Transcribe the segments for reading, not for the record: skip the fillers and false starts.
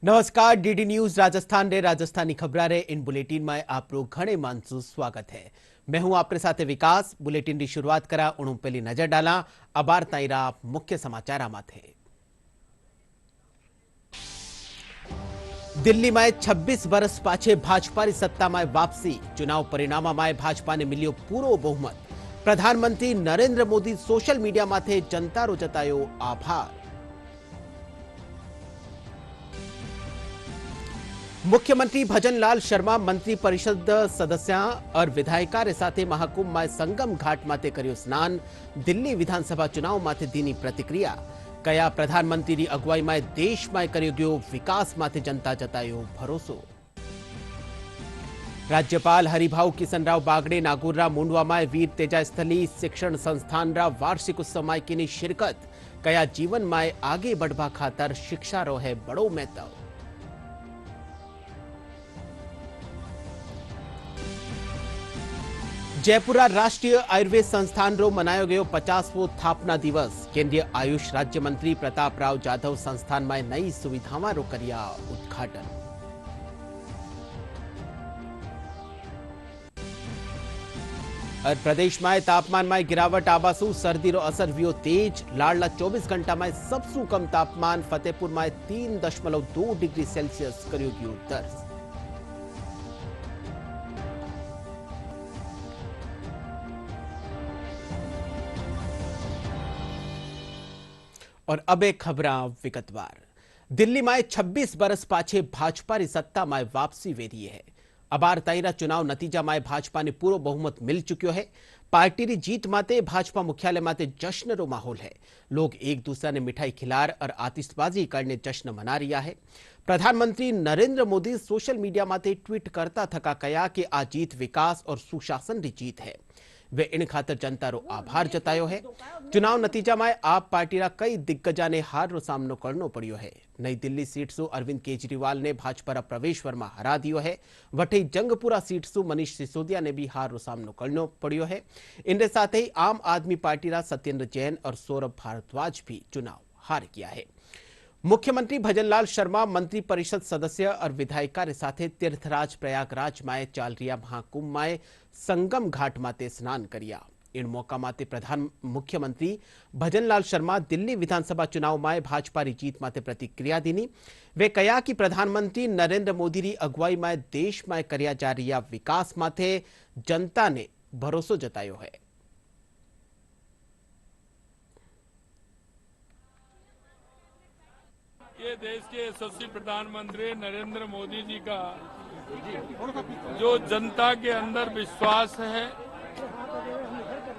नमस्कार DD news Rajasthan रे राजस्थानी खबरा रे इन बुलेटिन में आप लोग घणे मानसू स्वागत है। मैं हूं आपके साथ विकास। बुलेटिन की शुरुआत करा उणु पहली नजर डाला अबार ताईरा मुख्य समाचार माथे। दिल्ली में 26 वर्ष पाछे भाजपा री सत्ता में वापसी। चुनाव परिणाम में भाजपा ने मिलियो पूरो बहुमत। प्रधानमंत्री नरेंद्र मोदी सोशल मीडिया माथे जनता रो जतायो आभार। मुख्यमंत्री भजनलाल शर्मा मंत्री परिषद सदस्या और विधायका रे साथे महाकुंभ में संगम घाट माथे कर्यो स्नान। दिल्ली विधानसभा चुनाव माथे दीनी प्रतिक्रिया। कया प्रधानमंत्री री अगुवाई में देश में कर्यो गयो विकास माथे जनता जतायो भरोसो। राज्यपाल हरिभाऊ किशनराव बागड़े नागौर मुंडवा में वीर तेजा स्थली शिक्षण संस्थान रा वार्षिक उत्सव में की शिरकत। कया जीवन में आगे बढ़वा खातर शिक्षा रो है बड़ो महत्व। जयपुरा राष्ट्रीय आयुर्वेद संस्थान रो मनायो गयो 50वां स्थापना दिवस। केंद्रीय आयुष राज्य मंत्री प्रताप राव जाधव संस्थान में नई सुविधावां रो करिया उद्घाटन। और प्रदेश में तापमान में गिरावट आबासु सर्दी रो असर वियो तेज। लाडला 24 घंटा में सबसु कम तापमान फतेहपुर में 3.2 डिग्री सेल्सियस कर्यो गयो दर्ज। और अब एक खबरा विगतवार। दिल्ली में 26 बरस पाछे भाजपा री सत्ता में वापसी वे रही है। अबार ताईरा चुनाव नतीजा में भाजपा ने पूरो बहुमत मिल चुक्यो है। पार्टी री जीत माते भाजपा मुख्यालय माते जश्न रो माहौल है। लोग एक दूसरे ने मिठाई खिलार और आतिशबाजी करने जश्न मना रिया है। प्रधानमंत्री नरेंद्र मोदी सोशल मीडिया माते ट्वीट करता थका कया कि आ जीत विकास और सुशासन री जीत है। वे इन खातर जनता रो आभार जतायो है। चुनाव नतीजा में आप पार्टी रा कई दिग्गजा ने हार रो सामनो करनो पड़ियो है। नई दिल्ली सीट सु अरविंद केजरीवाल ने भाजपा रा प्रवेश वर्मा हरा दियो है। वठी जंगपुरा सीट सु मनीष सिसोदिया ने भी हार रो सामनो करनो पड़ियो है। इनके साथ ही आम आदमी पार्टी रा सत्येंद्र जैन और सौरभ भारद्वाज भी चुनाव हार किया है। मुख्यमंत्री भजनलाल शर्मा मंत्री परिषद सदस्य और विधायिका रे साथे तीर्थराज प्रयागराज में चाल रिया महाकुंभ में संगम घाट माते स्नान करिया। इन मौका माते प्रधान मुख्यमंत्री भजनलाल शर्मा दिल्ली विधानसभा चुनाव में भाजपा री जीत माते प्रतिक्रिया दीनी। वे कया कि प्रधानमंत्री नरेंद्र मोदी री अगुवाई में देश में कर्या जा रिया विकास माते जनता ने भरोसो जतायो है। ये देश के यशस्वी प्रधानमंत्री नरेंद्र मोदी जी का जो जनता के अंदर विश्वास है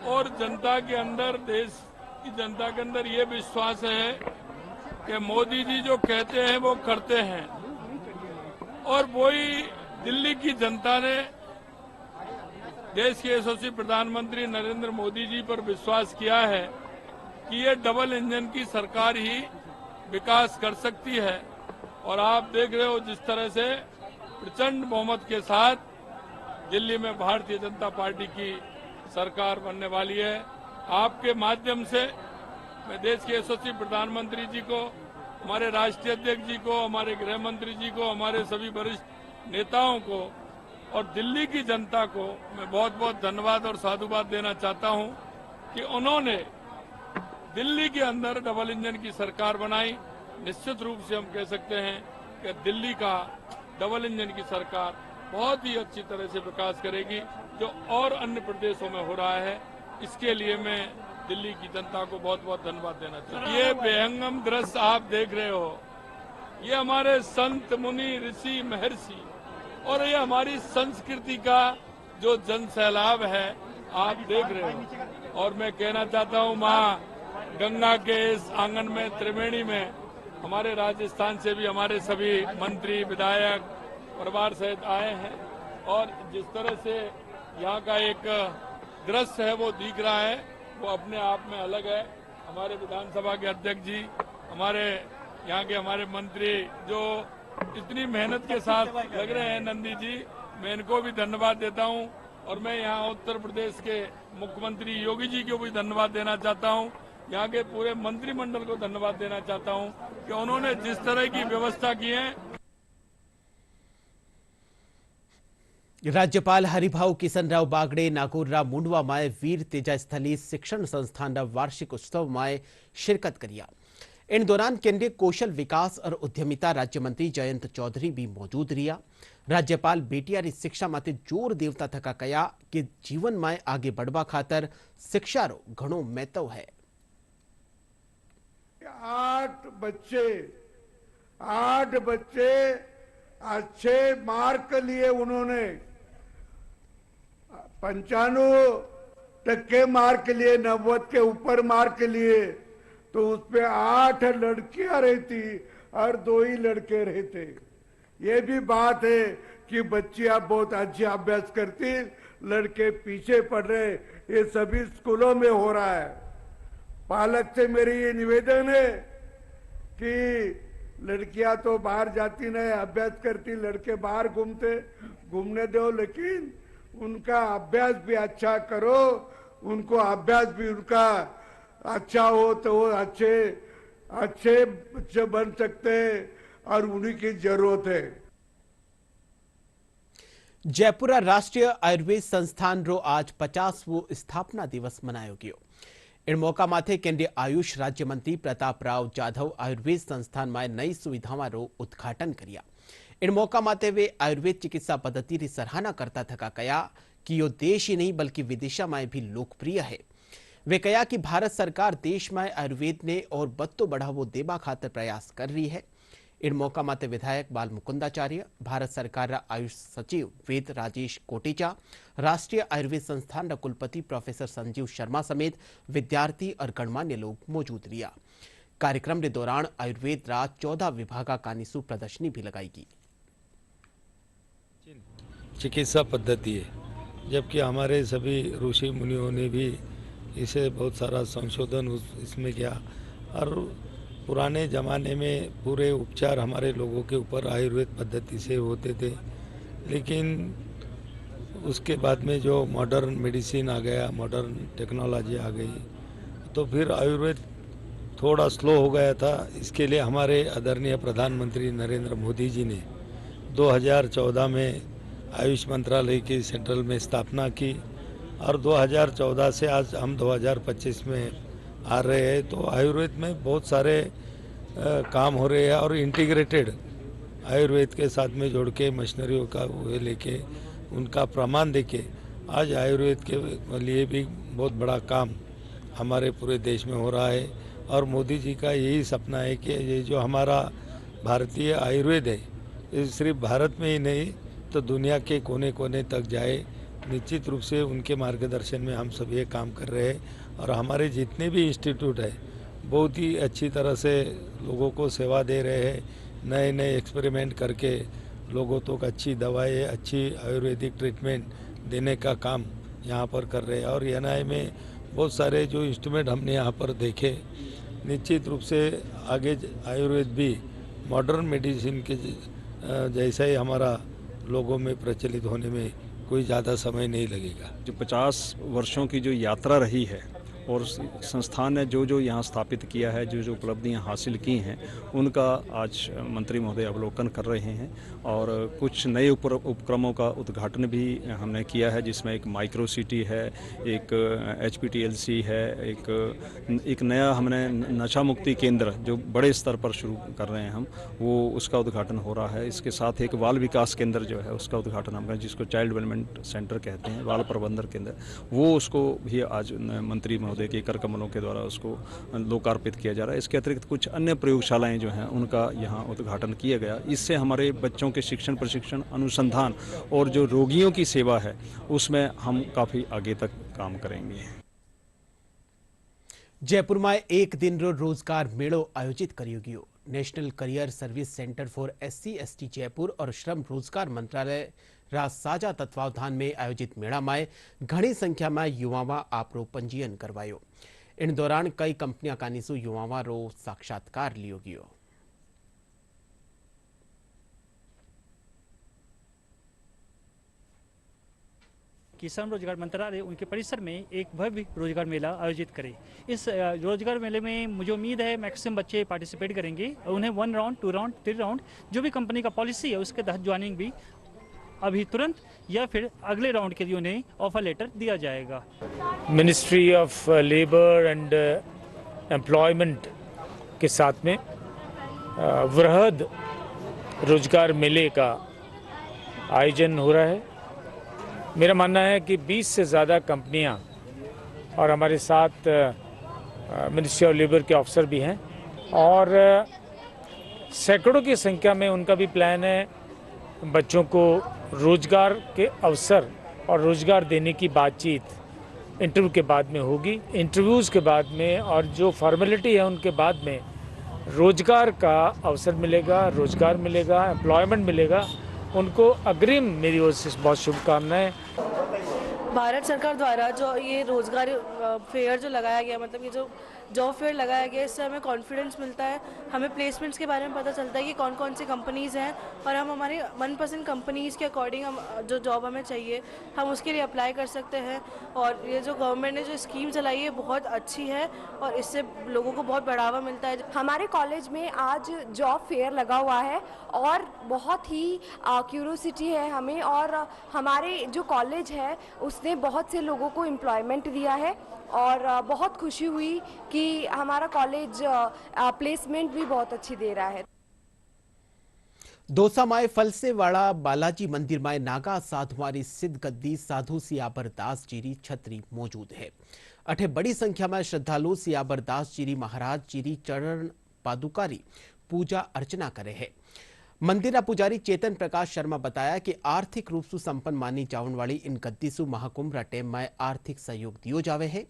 और जनता के अंदर देश की जनता के अंदर ये विश्वास है कि मोदी जी जो कहते हैं वो करते हैं। और वही दिल्ली की जनता ने देश के यशस्वी प्रधानमंत्री नरेंद्र मोदी जी पर विश्वास किया है कि ये डबल इंजन की सरकार ही विकास कर सकती है। और आप देख रहे हो जिस तरह से प्रचंड बहुमत के साथ दिल्ली में भारतीय जनता पार्टी की सरकार बनने वाली है। आपके माध्यम से मैं देश के यशस्वी प्रधानमंत्री जी को, हमारे राष्ट्रीय अध्यक्ष जी को, हमारे गृह मंत्री जी को, हमारे सभी वरिष्ठ नेताओं को और दिल्ली की जनता को मैं बहुत बहुत धन्यवाद और साधुवाद देना चाहता हूं कि उन्होंने दिल्ली के अंदर डबल इंजन की सरकार बनाई। निश्चित रूप से हम कह सकते हैं कि दिल्ली का डबल इंजन की सरकार बहुत ही अच्छी तरह से विकास करेगी जो और अन्य प्रदेशों में हो रहा है। इसके लिए मैं दिल्ली की जनता को बहुत बहुत धन्यवाद देना चाहता हूँ। ये बेहंगम दृश्य आप देख रहे हो, ये हमारे संत मुनि ऋषि महर्षि और ये हमारी संस्कृति का जो जन सैलाब है आप देख रहे हो। और मैं कहना चाहता हूँ माँ गंगा के इस आंगन में त्रिवेणी में हमारे राजस्थान से भी हमारे सभी मंत्री विधायक परिवार सहित आए हैं। और जिस तरह से यहाँ का एक दृश्य है वो दिख रहा है वो अपने आप में अलग है। हमारे विधानसभा के अध्यक्ष जी, हमारे यहाँ के हमारे मंत्री जो इतनी मेहनत के साथ लग रहे हैं, नंदी जी, मैं इनको भी धन्यवाद देता हूँ। और मैं यहाँ उत्तर प्रदेश के मुख्यमंत्री योगी जी को भी धन्यवाद देना चाहता हूँ। यहाँ के पूरे मंत्रिमंडल को धन्यवाद देना चाहता हूँ कि उन्होंने जिस तरह की व्यवस्था की है राज्यपाल हरिभाऊ किसनराव बागड़े नागौरराव मुंडवा माए वीर तेजास्थली शिक्षण संस्थान वार्षिक उत्सव माए शिरकत करिया। इन दौरान केंद्रीय कौशल विकास और उद्यमिता राज्य मंत्री जयंत चौधरी भी मौजूद रिया। राज्यपाल बेटियारी शिक्षा माते जोर देवता थका कया कि जीवन में आगे बढ़वा खातर शिक्षा रो घणो महत्व है। 8 बच्चे अच्छे मार्क लिए, उन्होंने 95% मार्क लिए, 90 के ऊपर मार्क लिए, तो उसपे 8 लड़कियां रहती और 2 ही लड़के रहते। ये भी बात है कि बच्चियां बहुत अच्छे अभ्यास करती, लड़के पीछे पड़ रहे। ये सभी स्कूलों में हो रहा है। पालक से मेरी ये निवेदन है कि लड़कियां तो बाहर जाती नहीं, अभ्यास करती, लड़के बाहर घूमने दो, लेकिन उनका अभ्यास भी अच्छा करो, उनको अभ्यास भी उनका अच्छा हो तो वो अच्छे बच्चे बन सकते हैं और उन्हीं की जरूरत है। जयपुरा राष्ट्रीय आयुर्वेद संस्थान रो आज 50वो स्थापना दिवस मनायो गयो। इन मौका माथे केंद्रीय आयुष राज्य मंत्री प्रताप राव जाधव आयुर्वेद संस्थान में नई सुविधाओं रो उद्घाटन किया। इन मौका माथे वे आयुर्वेद चिकित्सा पद्धति की सराहना करता थका कया कि यो देश ही नहीं बल्कि विदेशा में भी लोकप्रिय है। वे कया कि भारत सरकार देश में आयुर्वेद ने और बत्तो बढ़ावो देबा खातर प्रयास कर रही है। इन मौका माते विधायक बाल मुकुंदाचार्य, भारत सरकार आयुष सचिव वेद राजेश कोटेचा, राष्ट्रीय आयुर्वेद संस्थान कुलपति प्रोफेसर संजीव शर्मा समेत विद्यार्थी और गणमान्य लोग मौजूद रिया। कार्यक्रम के दौरान आयुर्वेद राज 14 विभागा कानिसु प्रदर्शनी भी लगाएगी। चिकित्सा पद्धति है, जबकि हमारे सभी ऋषि मुनियों ने भी इसे बहुत सारा संशोधन इसमें किया और पुराने ज़माने में पूरे उपचार हमारे लोगों के ऊपर आयुर्वेद पद्धति से होते थे, लेकिन उसके बाद में जो मॉडर्न मेडिसिन आ गया, मॉडर्न टेक्नोलॉजी आ गई, तो फिर आयुर्वेद थोड़ा स्लो हो गया था। इसके लिए हमारे आदरणीय प्रधानमंत्री नरेंद्र मोदी जी ने 2014 में आयुष मंत्रालय की सेंट्रल में स्थापना की और 2014 से आज हम 2025 में आ रहे हैं। तो आयुर्वेद में बहुत सारे काम हो रहे हैं और इंटीग्रेटेड आयुर्वेद के साथ में जोड़ के मशीनरियों का वो लेके उनका प्रमाण देके आज आयुर्वेद के लिए भी बहुत बड़ा काम हमारे पूरे देश में हो रहा है। और मोदी जी का यही सपना है कि ये जो हमारा भारतीय आयुर्वेद है, ये सिर्फ भारत में ही नहीं तो दुनिया के कोने कोने तक जाए। निश्चित रूप से उनके मार्गदर्शन में हम सब ये काम कर रहे हैं और हमारे जितने भी इंस्टीट्यूट है बहुत ही अच्छी तरह से लोगों को सेवा दे रहे हैं। नए नए एक्सपेरिमेंट करके लोगों तक अच्छी दवाएं, अच्छी आयुर्वेदिक ट्रीटमेंट देने का काम यहाँ पर कर रहे हैं। और एनआई में बहुत सारे जो इंस्ट्रूमेंट हमने यहाँ पर देखे, निश्चित रूप से आगे आयुर्वेद भी मॉडर्न मेडिसिन के जैसा ही हमारा लोगों में प्रचलित होने में कोई ज़्यादा समय नहीं लगेगा। जो 50 वर्षों की जो यात्रा रही है और संस्थान ने जो यहाँ स्थापित किया है, जो उपलब्धियाँ हासिल की हैं, उनका आज मंत्री महोदय अवलोकन कर रहे हैं और कुछ नए उपक्रमों का उद्घाटन भी हमने किया है, जिसमें एक माइक्रो सिटी है, एक HPTLC है, एक नया हमने नशा मुक्ति केंद्र जो बड़े स्तर पर शुरू कर रहे हैं हम, वो उसका उद्घाटन हो रहा है। इसके साथ एक बाल विकास केंद्र जो है उसका उद्घाटन हम जिसको चाइल्ड डेवलपमेंट सेंटर कहते हैं, बाल प्रबंधन केंद्र, वो उसको भी आज मंत्री महोदय के कर कमलों के द्वारा उसको लोकार्पित किया जा रहा है। इसके अतिरिक्त कुछ अन्य प्रयोगशालाएं जो हैं उनका यहाँ उद्घाटन किया गया। इससे हमारे बच्चों के शिक्षण, प्रशिक्षण, अनुसंधान और जो रोगियों की सेवा है उसमें हम काफी आगे तक काम करेंगे। जयपुर में एक दिन रोजगार मेलो आयोजित करियो गयो। National career service centre for SC/ST Jaipur और श्रम रोजगार मंत्रालय साझा तत्वावधान में आयोजित मेला में घनी संख्या में युवाओं आपरो पंजीयन करवायो। इन दौरान कई कंपनियां कानिसु युवाओं रो साक्षात्कार लियो गयो। कि श्रम रोजगार मंत्रालय उनके परिसर में एक भव्य रोजगार मेला आयोजित करे। इस रोजगार मेले में मुझे उम्मीद है मैक्सिमम बच्चे पार्टिसिपेट करेंगे और उन्हें 1 राउंड, 2 राउंड, 3 राउंड जो भी कंपनी का पॉलिसी है उसके तहत ज्वाइनिंग भी अभी तुरंत या फिर अगले राउंड के लिए उन्हें ऑफर लेटर दिया जाएगा। Ministry of labour and employment के साथ में वृहद रोजगार मेले का आयोजन हो रहा है। मेरा मानना है कि 20 से ज़्यादा कंपनियां और हमारे साथ मिनिस्ट्री ऑफ लेबर के अफसर भी हैं और सैकड़ों की संख्या में उनका भी प्लान है बच्चों को रोजगार के अवसर और रोजगार देने की बातचीत इंटरव्यू के बाद में होगी। इंटरव्यूज़ के बाद में और जो फॉर्मेलिटी है उनके बाद में रोजगार का अवसर मिलेगा, रोजगार मिलेगा, एम्प्लॉयमेंट मिलेगा। उनको अग्रिम मेरी ओर से बहुत शुभकामनाएं। भारत सरकार द्वारा जो ये रोजगार फेयर जो लगाया गया, मतलब ये जो जॉब फेयर लगाया गया, इससे हमें कॉन्फिडेंस मिलता है, हमें प्लेसमेंट्स के बारे में पता चलता है कि कौन कौन सी कंपनीज़ हैं और हम हमारे मनपसंद कंपनीज़ के अकॉर्डिंग हम जो जॉब हमें चाहिए हम उसके लिए अप्लाई कर सकते हैं। और ये जो गवर्नमेंट ने जो स्कीम चलाई है बहुत अच्छी है और इससे लोगों को बहुत बढ़ावा मिलता है। हमारे कॉलेज में आज जॉब फेयर लगा हुआ है और बहुत ही क्यूरियोसिटी है हमें, और हमारे जो कॉलेज है उसने बहुत से लोगों को एम्प्लॉयमेंट दिया है और बहुत खुशी हुई कि हमारा कॉलेज प्लेसमेंट भी बहुत अच्छी दे रहा है। दौसा माए फलसेवाड़ा बालाजी मंदिर माए नागा साधुमारी सिद्ध गद्दी साधु सियाबर दास जीरी छतरी मौजूद है। अठे बड़ी संख्या में श्रद्धालु सियाबर दास जीरी महाराज जीरी चरण पादुकारी पूजा अर्चना करे है। मंदिर पुजारी चेतन प्रकाश शर्मा बताया कि आर्थिक रूप से संपन्न मानी जावन वाली इन गद्दीसु महाकुंभ टेम में आर्थिक सहयोग दियो जावे है।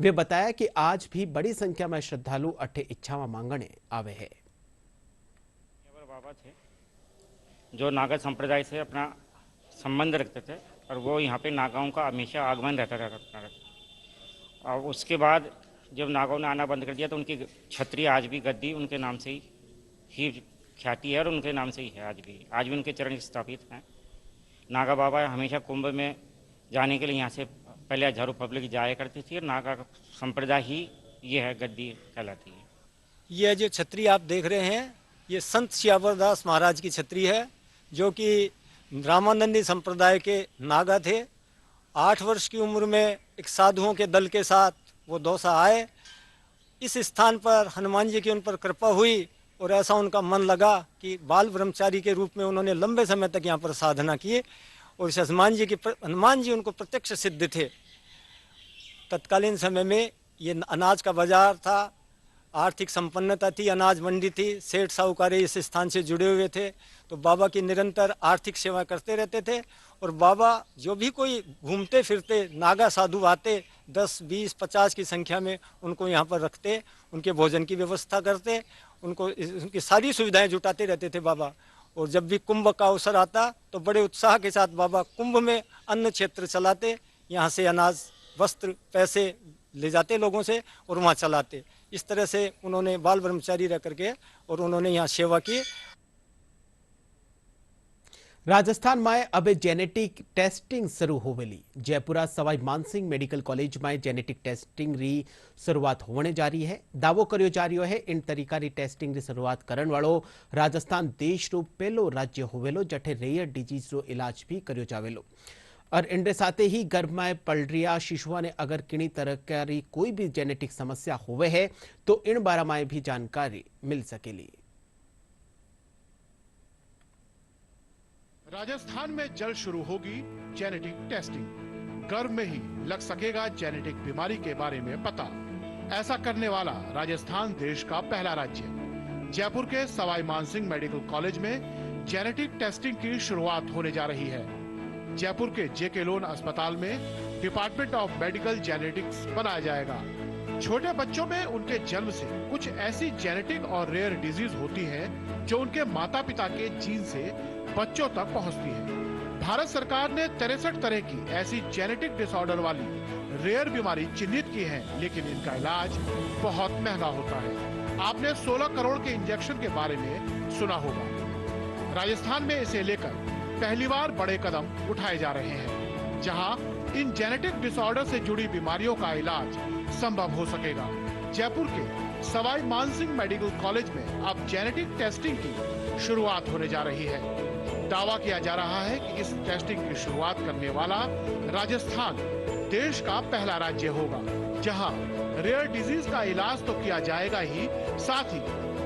वे बताया कि आज भी बड़ी संख्या में श्रद्धालु अठे इच्छावा मांगने आवे है। बाबा थे जो नागा संप्रदाय से अपना संबंध रखते थे और वो यहाँ पे नागाओं का हमेशा आगमन रहता था। और उसके बाद जब नागाओं ने आना बंद कर दिया तो उनकी छतरी आज भी गद्दी उनके नाम से ही ख्याति है और उनके नाम से ही है। आज भी उनके चरण स्थापित हैं। नागा बाबा हमेशा कुंभ में जाने के लिए यहाँ से पहले हजारों पब्लिक जाया करती थी और नागा संप्रदाय ही ये है, गद्दी कहलाती है। ये जो छतरी आप देख रहे हैं ये संत सियावर दास महाराज की छतरी है जो कि रामानंदी संप्रदाय के नागा थे। 8 वर्ष की उम्र में एक साधुओं के दल के साथ वो दौसा आए। इस स्थान पर हनुमान जी की उन पर कृपा हुई और ऐसा उनका मन लगा कि बाल ब्रह्मचारी के रूप में उन्होंने लंबे समय तक यहाँ पर साधना की और इस हनुमान जी उनको प्रत्यक्ष सिद्ध थे। तत्कालीन समय में ये अनाज का बाजार था, आर्थिक संपन्नता थी, अनाज मंडी थी, सेठ साहूकार इस स्थान से जुड़े हुए थे, तो बाबा की निरंतर आर्थिक सेवा करते रहते थे। और बाबा जो भी कोई घूमते फिरते नागा साधु आते 10, 20, 50 की संख्या में उनको यहाँ पर रखते, उनके भोजन की व्यवस्था करते, उनको उनकी सारी सुविधाएं जुटाते रहते थे बाबा। और जब भी कुंभ का अवसर आता तो बड़े उत्साह के साथ बाबा कुंभ में अन्न क्षेत्र चलाते, यहाँ से अनाज, वस्त्र, पैसे ले जाते लोगों से और वहाँ चलाते। इस तरह से उन्होंने बाल ब्रह्मचारी रह करके और उन्होंने यहाँ सेवा की। राजस्थान में अब जेनेटिक टेस्टिंग शुरू होवेली। जयपुरा सवाई मानसिंह मेडिकल कॉलेज में जेनेटिक टेस्टिंग री शुरुआत होने जा रही है। दावो कर्यो जा रही है इन तरीका री टेस्टिंग री शुरुआत करण वालों राजस्थान देश रो पहलो राज्य होवेलो जठे रेयर डिजीज रो इलाज भी कर्यो जावेलो। और इनके साथ ही गर्भ में पल रिया शिशुआ ने अगर किनी तरह की कोई भी जेनेटिक समस्या होवे है तो इन बारे में भी जानकारी मिल सकेली। राजस्थान में जल्द शुरू होगी जेनेटिक टेस्टिंग। गर्भ में ही लग सकेगा जेनेटिक बीमारी के बारे में पता। ऐसा करने वाला राजस्थान देश का पहला राज्य। जयपुर के सवाई मानसिंह मेडिकल कॉलेज में जेनेटिक टेस्टिंग की शुरुआत होने जा रही है। जयपुर के जेके लोन अस्पताल में डिपार्टमेंट ऑफ मेडिकल जेनेटिक्स बनाया जाएगा। छोटे बच्चों में उनके जन्म से कुछ ऐसी जेनेटिक और रेयर डिजीज होती है जो उनके माता पिता के जीन से बच्चों तक पहुंचती है। भारत सरकार ने 63 तरह की ऐसी जेनेटिक डिसऑर्डर वाली रेयर बीमारी चिन्हित की है, लेकिन इनका इलाज बहुत महंगा होता है। आपने 16 करोड़ के इंजेक्शन के बारे में सुना होगा। राजस्थान में इसे लेकर पहली बार बड़े कदम उठाए जा रहे हैं, जहां इन जेनेटिक डिसऑर्डर से जुड़ी बीमारियों का इलाज संभव हो सकेगा। जयपुर के सवाई मानसिंह मेडिकल कॉलेज में अब जेनेटिक टेस्टिंग की शुरुआत होने जा रही है। दावा किया जा रहा है कि इस टेस्टिंग की शुरुआत करने वाला राजस्थान देश का पहला राज्य होगा, जहां रेयर डिजीज का इलाज तो किया जाएगा ही, साथ ही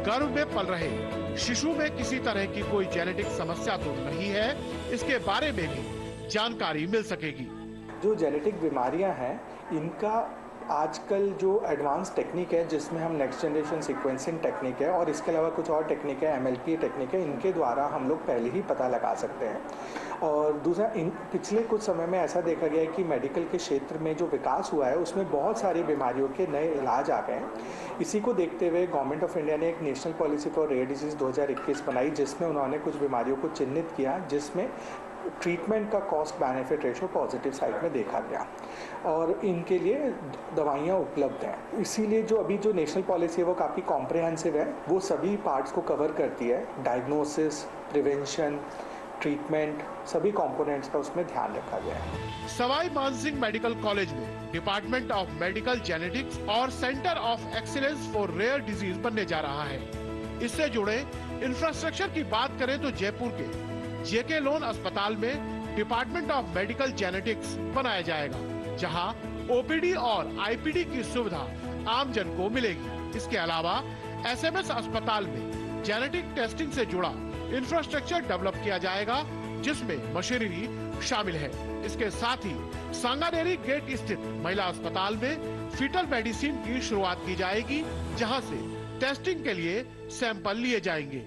गर्भ में पल रहे शिशु में किसी तरह की कोई जेनेटिक समस्या तो नहीं है, इसके बारे में भी जानकारी मिल सकेगी। जो जेनेटिक बीमारियां हैं, इनका आजकल जो एडवांस टेक्निक है, जिसमें हम नेक्स्ट जनरेशन सीक्वेंसिंग टेक्निक है और इसके अलावा कुछ और टेक्निक है, MLP टेक्निक है, इनके द्वारा हम लोग पहले ही पता लगा सकते हैं। और दूसरा, पिछले कुछ समय में ऐसा देखा गया है कि मेडिकल के क्षेत्र में जो विकास हुआ है उसमें बहुत सारी बीमारियों के नए इलाज आ गए हैं। इसी को देखते हुए गवर्नमेंट ऑफ इंडिया ने एक national policy for rare disease 2021 बनाई, जिसमें उन्होंने कुछ बीमारियों को चिन्हित किया, जिसमें ट्रीटमेंट का cost benefit ratio positive side में देखा गया और इनके लिए दवाइयाँ उपलब्ध हैं। इसीलिए जो अभी जो नेशनल पॉलिसी है वो काफ़ी कॉम्प्रिहेंसिव है, वो सभी पार्ट्स को कवर करती है। डायग्नोसिस, प्रिवेंशन, ट्रीटमेंट, सभी कंपोनेंट्स का उसमें ध्यान रखा गया है। सवाई मानसिंह मेडिकल कॉलेज में डिपार्टमेंट ऑफ मेडिकल जेनेटिक्स और centre of excellence for rare disease बनने जा रहा है। इससे जुड़े इंफ्रास्ट्रक्चर की बात करें तो जयपुर के JK लोन अस्पताल में डिपार्टमेंट ऑफ मेडिकल जेनेटिक्स बनाया जाएगा, जहां OPD और IPD की सुविधा आम जन को मिलेगी। इसके अलावा SMS अस्पताल में जेनेटिक टेस्टिंग से जुड़ा इंफ्रास्ट्रक्चर डेवलप किया जाएगा, जिसमें मशीनरी शामिल है। इसके साथ ही सांगानेरी गेट स्थित महिला अस्पताल में फीटल मेडिसिन की शुरुआत की जाएगी, जहां से टेस्टिंग के लिए सैंपल लिए जाएंगे।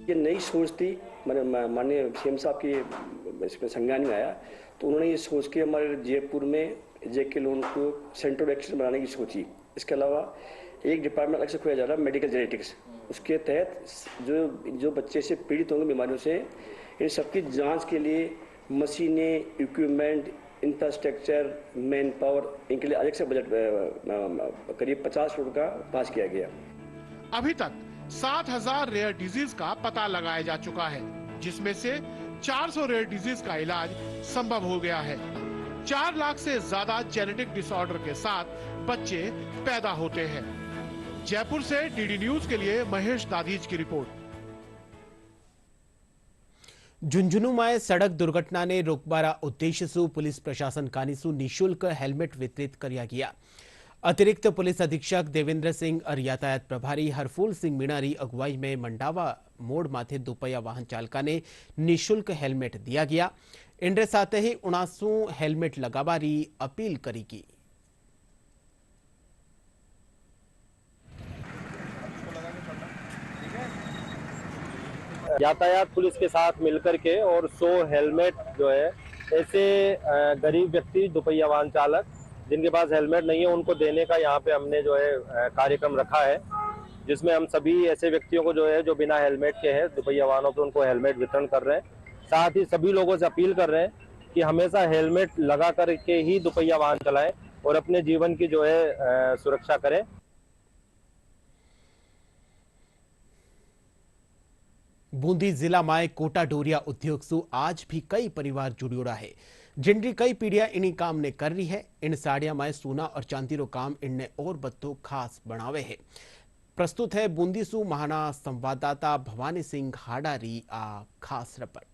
ये नई सोच थी, माननीय CM साहब की इसमें संज्ञान में आया, तो उन्होंने ये सोच के हमारे जयपुर में JK लोन को सेंटर ऑफ एक्सीलेंस बनाने की सोची। इसके अलावा एक डिपार्टमेंट अलग से खोला जा रहा है, मेडिकल जेनेटिक्स। उसके तहत जो बच्चे से पीड़ित होंगे बीमारियों से, इन सबकी जांच के लिए मशीनें, इक्विपमेंट, इंफ्रास्ट्रक्चर, मैन पावर, इनके लिए अलग से बजट करीब 50 करोड़ का पास किया गया। अभी तक 7000 रेयर डिजीज का पता लगाया जा चुका है, जिसमें से 400 रेयर डिजीज का इलाज संभव हो गया है। 4 लाख से ज्यादा जेनेटिक डिसऑर्डर के साथ बच्चे पैदा होते हैं। जयपुर से DD न्यूज के लिए महेश दाधीज की रिपोर्ट। झुंझुनूમાં સડક દુર્ઘટનાને રોકવાના ઉદ્દેશ્યસુ પોલીસ પ્રશાસન કાનીસુ નિઃશુલ્ક હેલ્મેટ વિતરિત કર્યા ગયા। अतिरिक्त पुलिस अधीक्षक देवेंद्र सिंह और यातायात प्रभारी हरफूल सिंह मीणारी अगुवाई में मंडावा मोड़ माथे दुपहिया वाहन चालका ने निःशुल्क हेल्मेट दिया गया। इनरे साथ ही 79 हेल्मेट लगावारी अपील करी की। यातायात पुलिस के साथ मिलकर के और 100 हेलमेट जो है ऐसे गरीब व्यक्ति दुपहिया वाहन चालक जिनके पास हेलमेट नहीं है उनको देने का यहाँ पे हमने जो है कार्यक्रम रखा है, जिसमें हम सभी ऐसे व्यक्तियों को जो है जो बिना हेलमेट के हैं दुपहिया वाहनों पर उनको हेलमेट वितरण कर रहे हैं। साथ ही सभी लोगों से अपील कर रहे हैं कि हमेशा हेलमेट लगा करके ही दुपहिया वाहन चलाएं और अपने जीवन की जो है सुरक्षा करें। बूंदी जिला में कोटा डोरिया उद्योग से आज भी कई परिवार जुड़ियोड़ा है, जिनकी कई पीढ़ियां इन्हीं काम ने कर रही है। इन साड़ियां में सोना और चांदी रो काम इनने और बत्तो खास बनावे है। प्रस्तुत है बूंदी सु महाना संवाददाता भवानी सिंह हाडारी आ खास रिपोर्ट।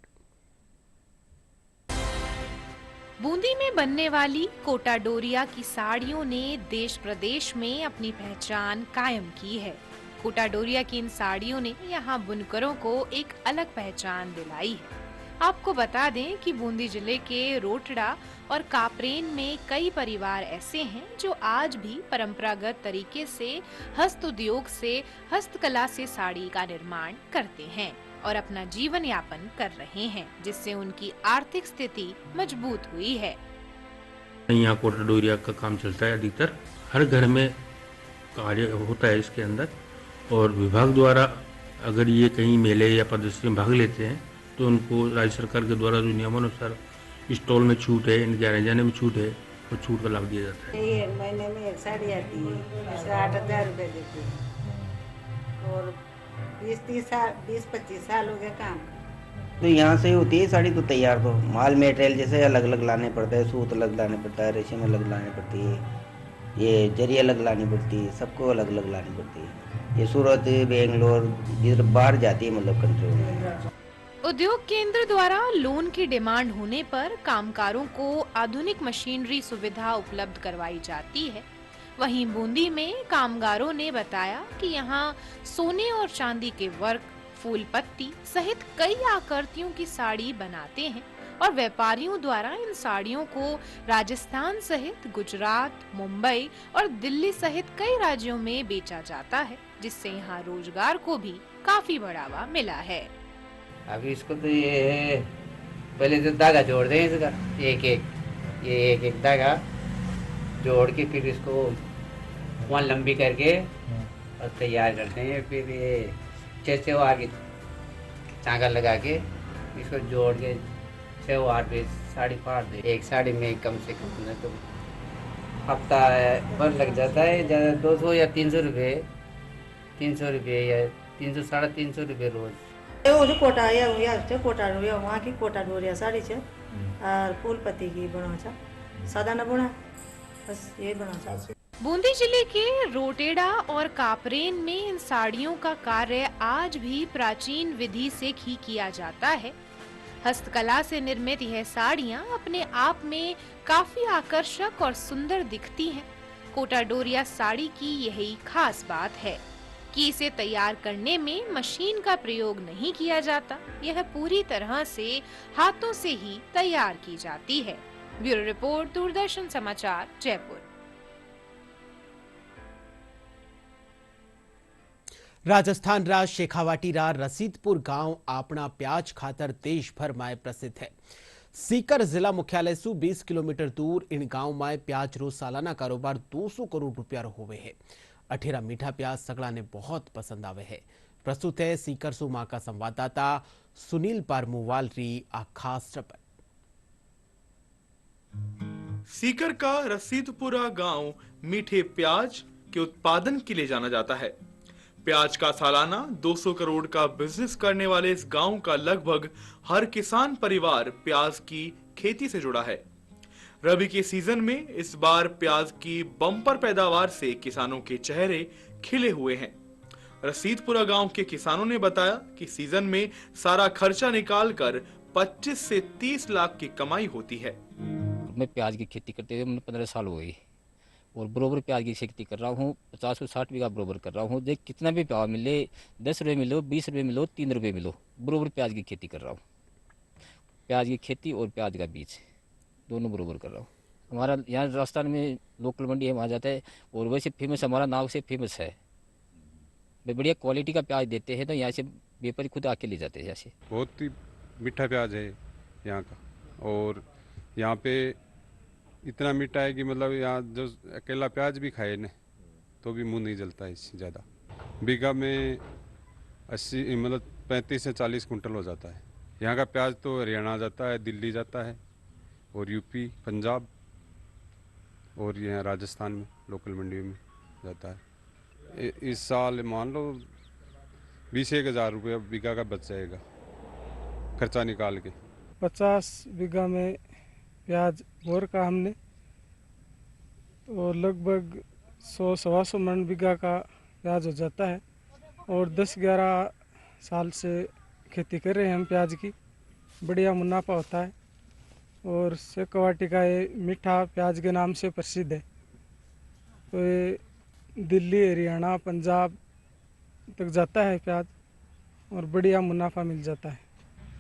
बूंदी में बनने वाली कोटा डोरिया की साड़ियों ने देश प्रदेश में अपनी पहचान कायम की है। कोटा डोरिया की इन साड़ियों ने यहाँ बुनकरों को एक अलग पहचान दिलाई है। आपको बता दें कि बूंदी जिले के रोटड़ा और कापरेन में कई परिवार ऐसे हैं जो आज भी परंपरागत तरीके से हस्त उद्योग से हस्तकला से साड़ी का निर्माण करते हैं और अपना जीवन यापन कर रहे हैं, जिससे उनकी आर्थिक स्थिति मजबूत हुई है। यहाँ कोटा डोरिया का काम चलता है, अधिकतर हर घर में कार्य होता है इसके अंदर, और विभाग द्वारा अगर ये कहीं मेले या प्रदर्शनी में भाग लेते हैं तो उनको राज्य सरकार के द्वारा जो नियमानुसार स्टॉल में छूट है, इनके आने जाने में छूट है, और छूट का लाभ दिया जाता है। ये महीने में एक साड़ी आती है, इसका 8,000 रुपये देते हैं और 20-25 साल हो गया काम। तो यहाँ से होती है साड़ी तो तैयार, तो माल मटेरियल जैसे अलग अलग लाने पड़ता है, सूत अलग लाने पड़ता है, रेशम अलग लाने पड़ती है, ये जरी अलग लानी पड़ती है, सबको अलग अलग लानी पड़ती है। ये सूरत, बेंगलोर, जिधर बाहर जाती है मतलब कंट्री में। उद्योग केंद्र द्वारा लोन की डिमांड होने पर कामगारों को आधुनिक मशीनरी सुविधा उपलब्ध करवाई जाती है। वहीं बूंदी में कामगारों ने बताया कि यहाँ सोने और चांदी के वर्क, फूल पत्ती सहित कई आकृतियों की साड़ी बनाते हैं और व्यापारियों द्वारा इन साड़ियों को राजस्थान सहित गुजरात, मुंबई और दिल्ली सहित कई राज्यों में बेचा जाता है, जिससे यहाँ रोजगार को भी काफी बढ़ावा मिला है। अभी इसको तो ये पहले तो धागा जोड़ दें इसका एक धागा जोड़ के फिर इसको वहाँ लंबी करके और तैयार करते हैं। फिर ये 6 आगे धागा लगा के इसको जोड़ के 6 वार पे साड़ी फाड़ दे। एक साड़ी में कम से कम न तो हफ्ता भर लग जाता है, ज़्यादा 200 या 300 रुपये, 300 रुपये या 300 साढ़े 300 रुपये रोज़। कोटा डोरिया वहाँ की कोटा डोरिया साड़ी है और फूल पत्ती की बना सादा न बुना, बस ये बना। बूंदी जिले के रोटेड़ा और कापरेन में इन साड़ियों का कार्य आज भी प्राचीन विधि से ही किया जाता है। हस्तकला से निर्मित यह साड़ियाँ अपने आप में काफी आकर्षक और सुंदर दिखती हैं। कोटा डोरिया साड़ी की यही खास बात है कि इसे तैयार करने में मशीन का प्रयोग नहीं किया जाता, यह पूरी तरह से हाथों से ही तैयार की जाती है। ब्यूरो रिपोर्ट, दूरदर्शन समाचार, जयपुर। राजस्थान राज शेखावाटी रा रसीदपुर गांव आपना प्याज खातर देश भर में प्रसिद्ध है। सीकर जिला मुख्यालय से 20 किलोमीटर दूर इन गांव में प्याज रो सालाना कारोबार 200 करोड़ रुपया होवे है। अठेरा मीठा प्याज सगड़ा ने बहुत पसंद आवे है। प्रस्तुत है सीकर सु मां का संवाददाता सुनील पारमुवाल री आ खास रिपोर्ट। सीकर का रसीदपुरा गांव मीठे प्याज के उत्पादन के लिए जाना जाता है। प्याज का सालाना 200 करोड़ का बिजनेस करने वाले इस गांव का लगभग हर किसान परिवार प्याज की खेती से जुड़ा है। रबी के सीजन में इस बार प्याज की बम्पर पैदावार से किसानों के चेहरे खिले हुए हैं। रसीदपुरा गांव के किसानों ने बताया कि सीजन में सारा खर्चा निकालकर 25 से 30 लाख की कमाई होती है। मैं प्याज की खेती करते हुए 15 साल हो गए और बरोबर प्याज की खेती कर रहा हूँ। 50 से 60 बीघा बरोबर कर रहा हूँ। देख कितना भी प्याज मिले, 10 रुपये मिलो, 20 रुपये मिलो, 3 रुपये मिलो, बरोबर प्याज की खेती कर रहा हूँ। प्याज की खेती और प्याज का बीज दोनों बरोबर कर रहा हूँ। हमारा यहाँ राजस्थान में लोकल मंडी है, वहाँ जाता है और वैसे फेमस हमारा नाव से फेमस है। बढ़िया क्वालिटी का प्याज देते हैं तो यहाँ से व्यापारी खुद आके ले जाते हैं। यहाँ से बहुत ही मीठा प्याज है यहाँ का, और यहाँ पे इतना मीठा है कि मतलब यहाँ जो अकेला प्याज भी खाए न तो भी मुंह नहीं जलता है इससे ज़्यादा। बीघा में 80 मतलब 35 से 40 कुंटल हो जाता है। यहाँ का प्याज तो हरियाणा जाता है, दिल्ली जाता है और यूपी, पंजाब और यहाँ राजस्थान में लोकल मंडी में जाता है। इस साल मान लो 20,000 रुपये बीघा का बच जाएगा खर्चा निकाल के। 50 बीघा में प्याज बोर का हमने और लगभग 100-125 मन बीघा का प्याज हो जाता है और 10-11 साल से खेती कर रहे हैं हम प्याज की। बढ़िया मुनाफा होता है और शेखावाटी का ये मीठा प्याज के नाम से प्रसिद्ध है। तो ये दिल्ली, हरियाणा, पंजाब तक जाता है प्याज और बढ़िया मुनाफा मिल जाता है।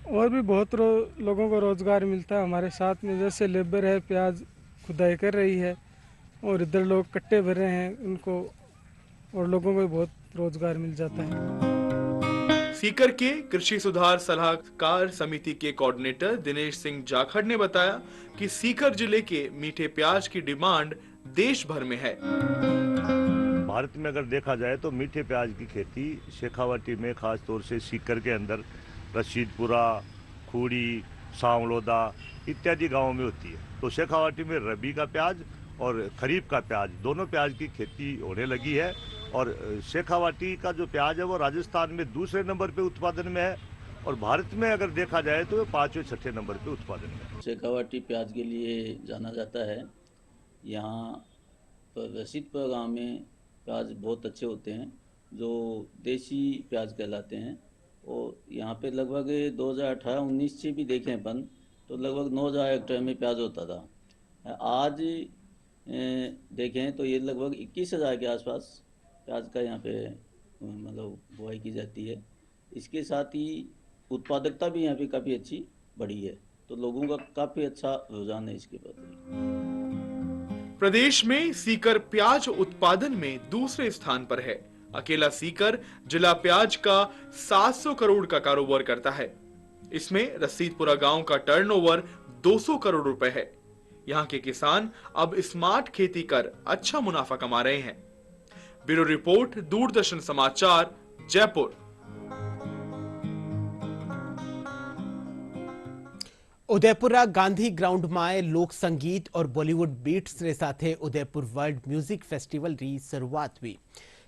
और भी बहुत लोगों को रोज़गार मिलता है हमारे साथ में, जैसे लेबर है प्याज खुदाई कर रही है और इधर लोग कट्टे भर रहे हैं उनको, और लोगों को भी बहुत रोज़गार मिल जाता है। सीकर के कृषि सुधार सलाहकार समिति के कोऑर्डिनेटर दिनेश सिंह जाखड़ ने बताया कि सीकर जिले के मीठे प्याज की डिमांड देश भर में है। भारत में अगर देखा जाए तो मीठे प्याज की खेती शेखावाटी में, खास तौर से सीकर के अंदर रशीदपुरा, खूड़ी, सांवलोदा इत्यादि गांवों में होती है। तो शेखावाटी में रबी का प्याज और खरीफ का प्याज दोनों प्याज की खेती होने लगी है और शेखावाटी का जो प्याज है वो राजस्थान में दूसरे नंबर पे उत्पादन में है और भारत में अगर देखा जाए तो 5वें-6ठे नंबर पे उत्पादन में है। शेखावाटी प्याज के लिए जाना जाता है। यहाँ पर रशीदपुरा गाँव में प्याज बहुत अच्छे होते हैं जो देसी प्याज कहलाते हैं और यहाँ पे लगभग 2018-19 से भी देखें अपन तो लगभग 9,000 हेक्टेयर में प्याज होता था। आज देखें तो ये लगभग 21,000 के आसपास प्याज का यहाँ पे मतलब बुआई की जाती है। इसके साथ ही उत्पादकता भी यहाँ पे काफ़ी अच्छी बढ़ी है, तो लोगों का काफ़ी अच्छा रुझान है इसके प्रति। प्रदेश में सीकर प्याज उत्पादन में दूसरे स्थान पर है। अकेला सीकर जिला प्याज का 700 करोड़ का कारोबार करता है। इसमें रसीदपुरा गांव का टर्नओवर 200 करोड़ रुपए है। यहाँ के किसान अब स्मार्ट खेती कर अच्छा मुनाफा कमा रहे हैं। ब्यूरो रिपोर्ट, दूरदर्शन समाचार, जयपुर। ઉદયપુરા ગાંધી ગ્રાઉન્ડમાં લોક સંગીત और बॉलीवुड बीट्स ने साथे उदयपुर वर्ल्ड म्यूजिक फेस्टिवल री शुरुआत हुई।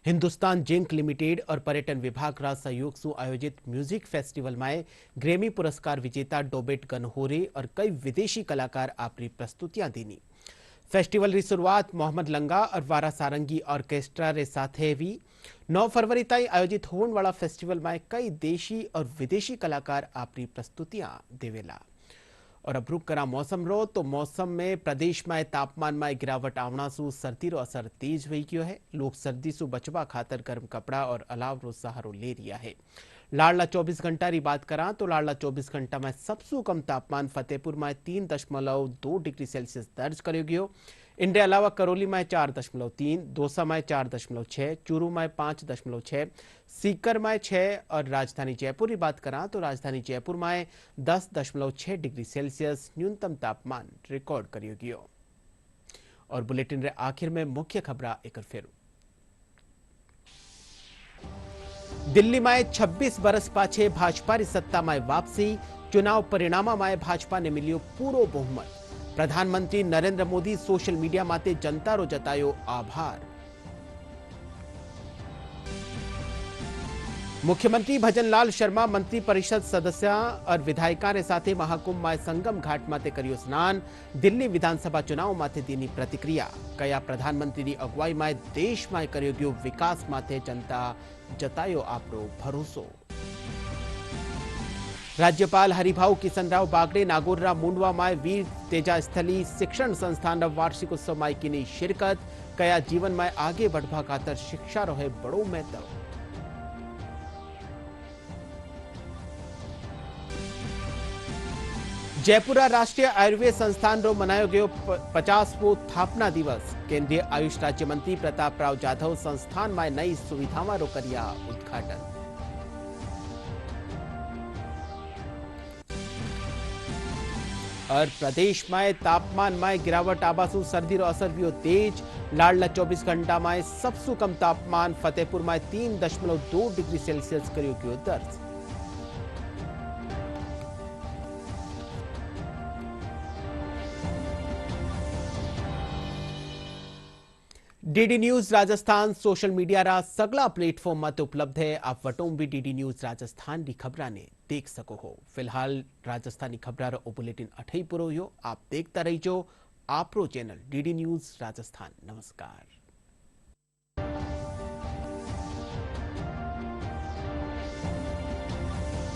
हिंदुस्तान जिंक लिमिटेड और पर्यटन विभाग रा सहयोग से आयोजित म्यूजिक फेस्टिवल में ग्रैमी पुरस्कार विजेता डोबेट गनहोरे और कई विदेशी कलाकार अपनी प्रस्तुतियां देनी। फेस्टिवल री शुरुआत मोहम्मद लंगा और वारा सारंगी ऑर्केस्ट्रा रे साथे हुई। 9 फरवरी तक आयोजित होने वाला फेस्टिवल में कई देशी और विदेशी कलाकार अपनी प्रस्तुतियां देवेला। और अब रुक करा मौसम रो तो मौसम में प्रदेश में तापमान में गिरावट आवना सु सर्दी रो असर तेज हुई गयो है। लोग सर्दी सु बचवा खातर गर्म कपड़ा और अलाव रो सहारो ले रिया है। लाडला 24 घंटा री बात करा तो लाडला 24 घंटा में सबसे कम तापमान फतेहपुर में 3.2 डिग्री सेल्सियस दर्ज करो गयो। इनके अलावा करौली में 4.3, दौसा में 4.6, चूरू में 5.6, सीकर में 6 और राजधानी जयपुर की बात करा तो राजधानी जयपुर में 10.6 डिग्री सेल्सियस न्यूनतम तापमान रिकॉर्ड करियो गयो। और बुलेटिन रे आखिर में मुख्य खबरा एक फेरू। दिल्ली में 26 बरस पाछे भाजपा री सत्ता में वापसी। चुनाव परिणाम में भाजपा ने मिलियो पूरो बहुमत। प्रधानमंत्री नरेंद्र मोदी सोशल मीडिया माते जनता रो जतायो आभार। मुख्यमंत्री भजनलाल शर्मा मंत्री परिषद सदस्य और विधायिका रे साथे महाकुंभ में संगम घाट माते करियो स्नान। दिल्ली विधानसभा चुनाव माते दीनी प्रतिक्रिया। कया प्रधानमंत्री री अगुवाई में देश में करियो गयो विकास माते जनता जतायो आपरो भरोसो। राज्यपाल हरिभाऊ किशनराव बागड़े नागौर मुंडवा में वीर तेजा स्थली शिक्षण संस्थान वार्षिकोत्सव में की शिरकत। कया जीवन में आगे बढ़वा खातर शिक्षा रहे बड़ो महत्व। जयपुरा राष्ट्रीय आयुर्वेद संस्थान रो मनायो गयो 50वां स्थापना दिवस। केंद्रीय आयुष राज्य मंत्री प्रताप राव जाधव संस्थान में नई सुविधाओं रो करिया उद्घाटन। और प्रदेश में तापमान में गिरावट आबासु सर्दी रो असर भी तेज। लाडला 24 घंटा में सबसे कम तापमान फतेहपुर में 3.2 डिग्री सेल्सियस करियो गयो दर्ज। DD news Rajasthan social media रा सगला प्लेटफॉर्म मत उपलब्ध है। आप वटों भी डीडी न्यूज राजस्थान की खबरा ने देख सको हो। फिलहाल राजस्थानी खबरा रो बुलेटिन अठई पुरो हो। आप देखता रहिजो आपरो चैनल डीडी न्यूज राजस्थान। नमस्कार।